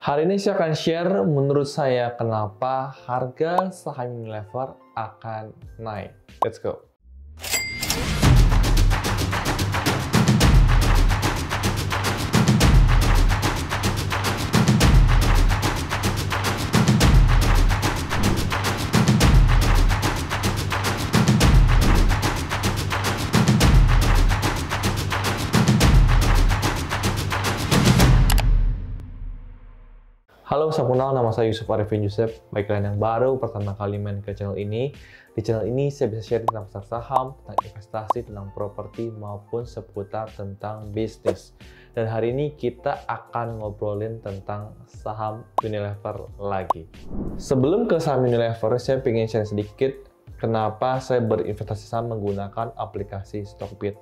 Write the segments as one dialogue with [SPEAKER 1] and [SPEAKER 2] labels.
[SPEAKER 1] Hari ini saya akan share menurut saya kenapa harga saham Unilever akan naik. Let's go. Halo, salam kenal, nama saya Yusuf Arifin Yusuf. Bagi kalian yang baru pertama kali main ke channel ini, di channel ini saya bisa share tentang pasar saham, tentang investasi, tentang properti, maupun seputar tentang bisnis. Dan hari ini kita akan ngobrolin tentang saham Unilever lagi. Sebelum ke saham Unilever, saya ingin share sedikit kenapa saya berinvestasi saham menggunakan aplikasi Stockbit.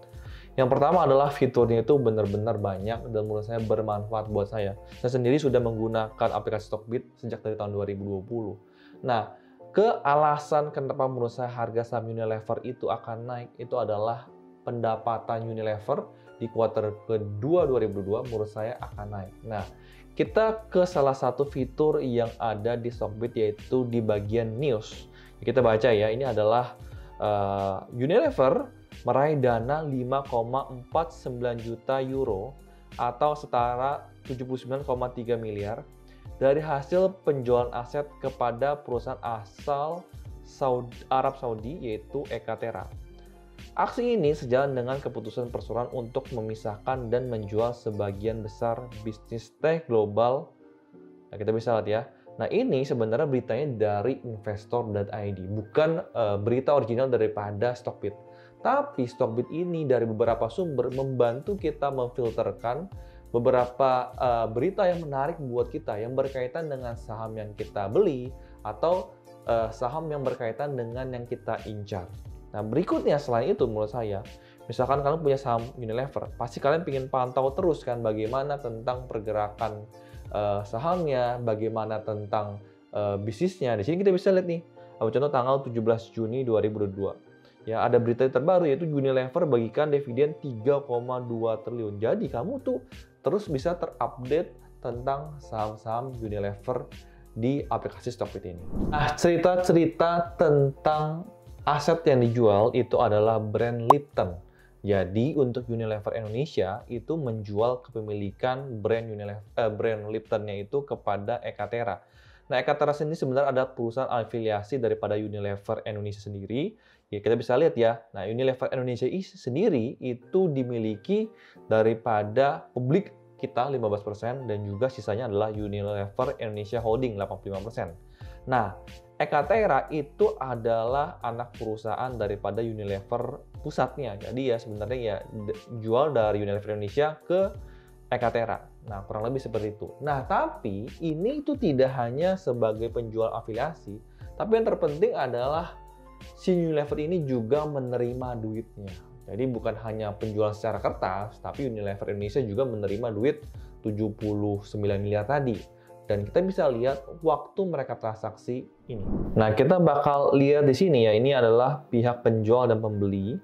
[SPEAKER 1] Yang pertama adalah fiturnya itu benar-benar banyak dan menurut saya bermanfaat buat saya. Saya sendiri sudah menggunakan aplikasi Stockbit sejak dari tahun 2020. Nah, alasan kenapa menurut saya harga saham Unilever itu akan naik itu adalah pendapatan Unilever di kuartal kedua 2022 menurut saya akan naik. Nah, kita ke salah satu fitur yang ada di Stockbit yaitu di bagian news. Kita baca ya, ini adalah Unilever meraih dana 5,49 juta euro atau setara 79,3 miliar dari hasil penjualan aset kepada perusahaan asal Arab Saudi yaitu Ekaterra. Aksi ini sejalan dengan keputusan perseroan untuk memisahkan dan menjual sebagian besar bisnis teh global. Nah, kita bisa lihat ya. Nah, ini sebenarnya beritanya dari investor.id, bukan berita original daripada Stockbit. Tapi Stockbit ini dari beberapa sumber membantu kita memfilterkan beberapa berita yang menarik buat kita yang berkaitan dengan saham yang kita beli atau saham yang berkaitan dengan yang kita incar. Nah, berikutnya selain itu menurut saya, misalkan kalian punya saham Unilever, pasti kalian ingin pantau terus kan bagaimana tentang pergerakan sahamnya, bagaimana tentang bisnisnya. Di sini kita bisa lihat nih, contoh tanggal 17 Juni 2022. Ya, ada berita terbaru yaitu Unilever bagikan dividen 3,2 triliun. Jadi kamu tuh terus bisa terupdate tentang saham-saham Unilever di aplikasi Stockbit ini. Nah, cerita-cerita tentang aset yang dijual itu adalah brand Lipton. Jadi untuk Unilever Indonesia itu menjual kepemilikan brand Liptonnya itu kepada Ekaterra. Nah, Ekaterra sendiri sebenarnya ada perusahaan afiliasi daripada Unilever Indonesia sendiri. Ya, kita bisa lihat ya. Nah, Unilever Indonesia sendiri itu dimiliki daripada publik kita 15% dan juga sisanya adalah Unilever Indonesia Holding 85%. Nah, Ekaterra itu adalah anak perusahaan daripada Unilever pusatnya. Jadi ya sebenarnya ya jual dari Unilever Indonesia ke Ekaterra. Nah, kurang lebih seperti itu. Nah, tapi ini itu tidak hanya sebagai penjual afiliasi, tapi yang terpenting adalah si Unilever ini juga menerima duitnya. Jadi bukan hanya penjual secara kertas, tapi Unilever Indonesia juga menerima duit 79 miliar tadi. Dan kita bisa lihat waktu mereka transaksi ini. Nah, kita bakal lihat di sini ya, ini adalah pihak penjual dan pembeli.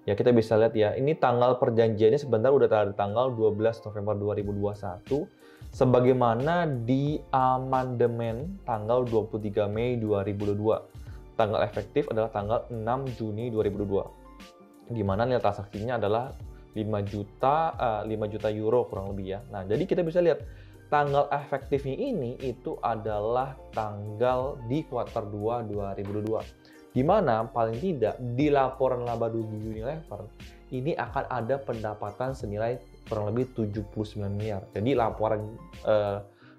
[SPEAKER 1] Ya, kita bisa lihat ya, ini tanggal perjanjiannya sebentar udah ada tanggal 12 November 2021. Sebagaimana di amandemen tanggal 23 Mei 2022. Tanggal efektif adalah tanggal 6 Juni 2022. Di mana nilai transaksinya adalah 5 juta euro kurang lebih ya. Nah, jadi kita bisa lihat tanggal efektifnya ini itu adalah tanggal di kuartal 2 2022. Di mana paling tidak di laporan laba rugi Unilever ini akan ada pendapatan senilai kurang lebih 79 miliar. Jadi laporan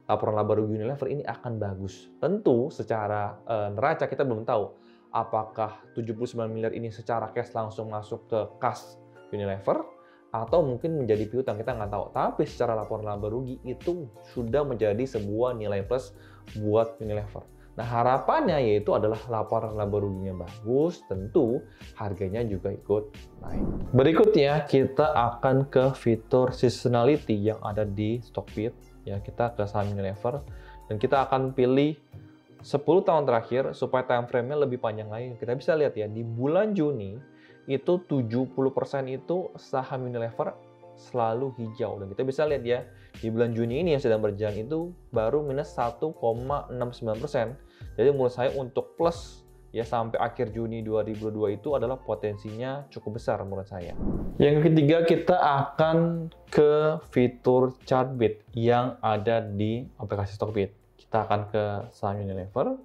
[SPEAKER 1] laba rugi Unilever ini akan bagus. Tentu secara neraca kita belum tahu apakah 79 miliar ini secara cash langsung masuk ke kas Unilever atau mungkin menjadi piutang, kita nggak tahu. Tapi secara laporan laba rugi itu sudah menjadi sebuah nilai plus buat Unilever. Nah, harapannya yaitu adalah laporan laba ruginya bagus, tentu harganya juga ikut naik. Berikutnya kita akan ke fitur seasonality yang ada di Stockbit. Ya, kita ke saham Unilever dan kita akan pilih 10 tahun terakhir supaya time frame-nya lebih panjang lagi. Kita bisa lihat ya, di bulan Juni itu 70% itu saham Unilever selalu hijau. Dan kita bisa lihat ya, Di bulan Juni ini yang sedang berjalan itu baru minus 1,69%. Jadi menurut saya untuk plus ya sampai akhir Juni 2022 itu adalah potensinya cukup besar menurut saya. Yang ketiga, kita akan ke fitur Chartbeat yang ada di aplikasi Stockbit. Kita akan ke saham Unilever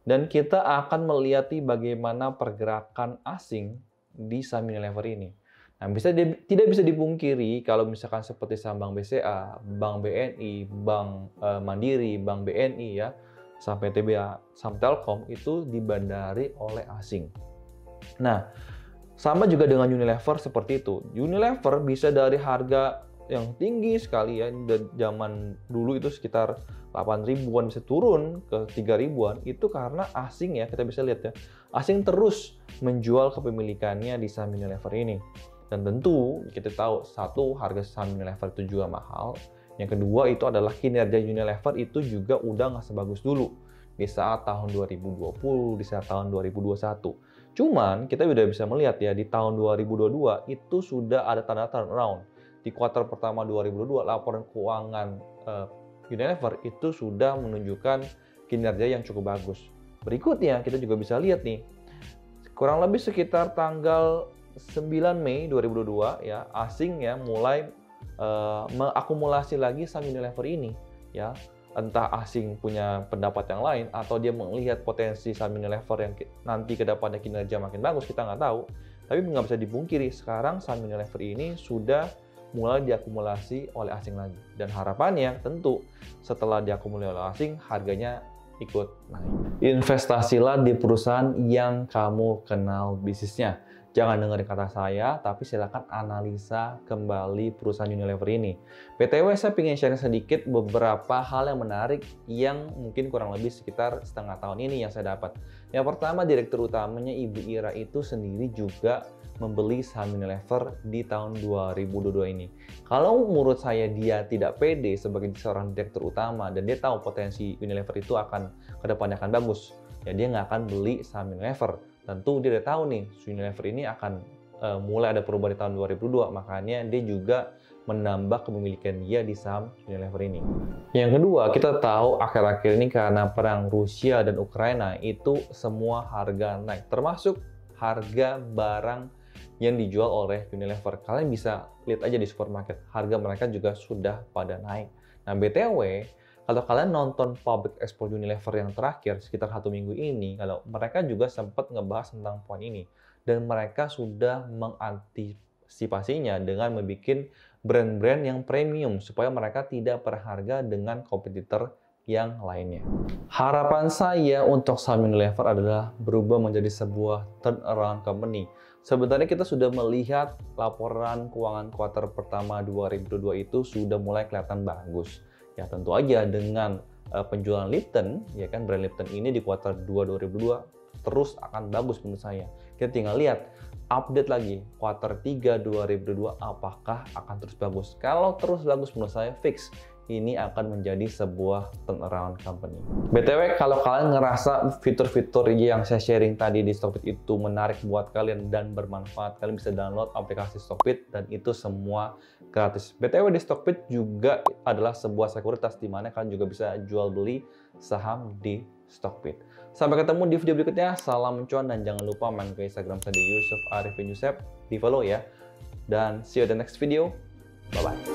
[SPEAKER 1] dan kita akan melihat bagaimana pergerakan asing di saham Unilever ini. Nah, tidak bisa dipungkiri kalau misalkan seperti saham Bank BCA, Bank BNI, Bank Mandiri, Bank BNI ya, saham PTBA, saham Telkom itu dibandari oleh asing. Nah, sama juga dengan Unilever seperti itu. Unilever bisa dari harga yang tinggi sekali ya, zaman dulu itu sekitar 8 ribuan bisa turun ke 3 ribuan, itu karena asing ya, kita bisa lihat ya, asing terus menjual kepemilikannya di saham Unilever ini. Dan tentu kita tahu, satu, harga saham Unilever itu juga mahal. Yang kedua itu adalah kinerja Unilever itu juga udah nggak sebagus dulu di saat tahun 2020, di saat tahun 2021. Cuman kita udah bisa melihat ya di tahun 2022 itu sudah ada tanda turnaround. Di kuartal pertama 2022 laporan keuangan Unilever itu sudah menunjukkan kinerja yang cukup bagus. Berikutnya kita juga bisa lihat nih, kurang lebih sekitar tanggal 9 Mei 2022 ya, asing ya mulai mengakumulasi lagi saham Unilever ini ya. Entah asing punya pendapat yang lain atau dia melihat potensi saham Unilever yang nanti ke depannya kinerja makin bagus, kita nggak tahu. Tapi nggak bisa dipungkiri, sekarang saham Unilever ini sudah mulai diakumulasi oleh asing lagi. Dan harapannya tentu setelah diakumulasi oleh asing, harganya ikut naik. Investasilah di perusahaan yang kamu kenal bisnisnya. Jangan dengerin kata saya, tapi silakan analisa kembali perusahaan Unilever ini. BTW, saya ingin share sedikit beberapa hal yang menarik yang mungkin kurang lebih sekitar setengah tahun ini yang saya dapat. Yang pertama, direktur utamanya Ibu Ira itu sendiri juga membeli saham Unilever di tahun 2022 ini. Kalau menurut saya dia tidak pede sebagai seorang direktur utama dan dia tahu potensi Unilever itu akan kedepannya akan bagus, ya dia nggak akan beli saham Unilever. Tentu dia udah tahu nih, Unilever ini akan mulai ada perubahan di tahun 2022, makanya dia juga menambah kepemilikan dia di saham Unilever ini. Yang kedua, kita tahu akhir-akhir ini karena perang Rusia dan Ukraina itu semua harga naik, termasuk harga barang yang dijual oleh Unilever. Kalian bisa lihat aja di supermarket, harga mereka juga sudah pada naik. Nah, BTW, kalau kalian nonton public expose Unilever yang terakhir sekitar 1 minggu ini, kalau mereka juga sempat ngebahas tentang poin ini dan mereka sudah mengantisipasinya dengan membuat brand-brand yang premium supaya mereka tidak berharga dengan kompetitor yang lainnya. Harapan saya untuk saham Unilever adalah berubah menjadi sebuah turnaround company. Sebenarnya kita sudah melihat laporan keuangan kuartal pertama 2022 itu sudah mulai kelihatan bagus. Ya tentu aja dengan penjualan Lipton, ya kan brand Lipton ini di kuartal 2 2022 terus akan bagus menurut saya. Kita tinggal lihat update lagi kuartal 3 2022 apakah akan terus bagus. Kalau terus bagus menurut saya fix ini akan menjadi sebuah turnaround company. BTW, kalau kalian ngerasa fitur-fitur yang saya sharing tadi di Stockbit itu menarik buat kalian dan bermanfaat, kalian bisa download aplikasi Stockbit dan itu semua gratis. BTW, di Stockbit juga adalah sebuah sekuritas di mana kalian juga bisa jual beli saham di Stockbit. Sampai ketemu di video berikutnya. Salam cuan dan jangan lupa main ke Instagram saya di Yusuf Arifin Yusef, di follow ya. Dan see you the next video. Bye bye.